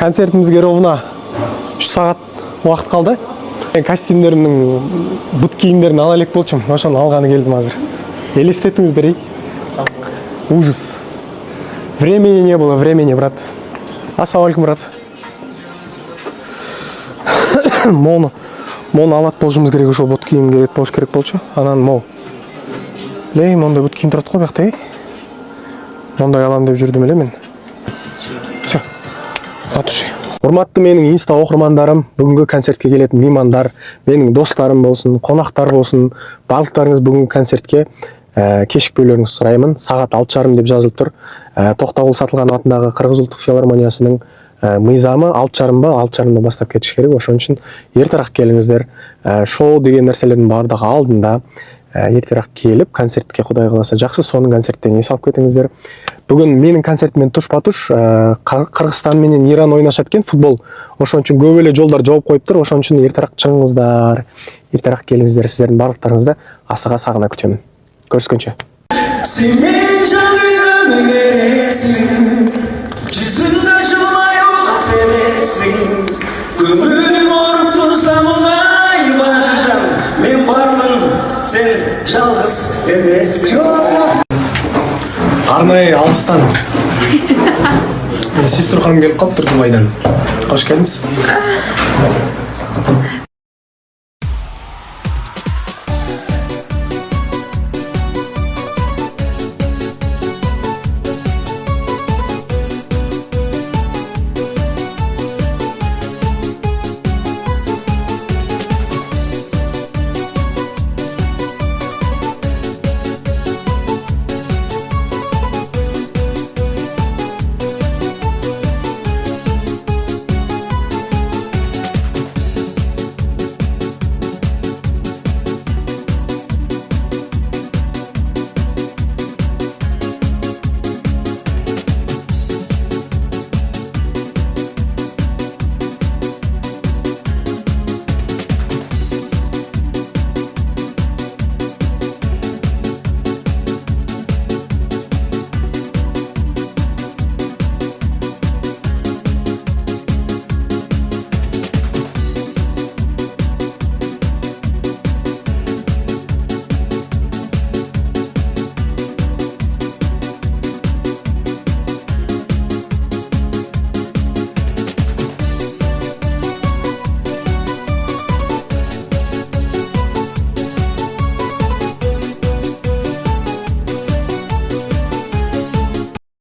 Концертімізге ровно 3 сағат уақыт қалды. Костюмдерімнің бұт киімдерін ала элек болчумун. Ошону алганы келдим азыр. Елестетиңиздер, ужас. Времени не было, времени, брат. Ассалаумалейкум, брат. Мону алат болушумуз керек, ошол бут кийим керек болуш керек болчу. Анан мол. Лей, мондай бут кийим турат го бакта, Мондай алам деп жүрдүм эле мен. Ча. Атуши. Урматтуу менин инста окурмандарым, бүгүнкү концертке келетін меймандар, менин достарым болсун, конактар болсун, барлыктарыңыз бүгүнкү концертке кешикпөөлөрүңүздү сураймын. Саат 6:30 деп жазылып тур. Токтогул Сатылганов атындагы Кыргыз улуттук филармониясынын мыйзамы 6:30 бастап кетиш керек. Ошон үчүн эртерээк келиңиздер. Шоу деген нерселердин баардыгы алдында. Эртерээк келип, концертке Кудай кааласа жакшы сонун концерттен эс алып кетиңиздер. Бүгүн менин концертимен туш-па-туш Кыргызстан менен Иран ойнашат экен футбол. Ошон үчүн көп эле жолдор жооп коюптур. Ошон үчүн эртерээк чыгыңыздар. Эртерээк келиңиздер. Сиздердин барлыктарыңызды асыга сагына күтөмүн. Көрүшкөнчө. Sen жалгыз эмессиң. Арнайы алыстан сестер ханым келип калыптыр Дубайдан. Кош келдиңиз.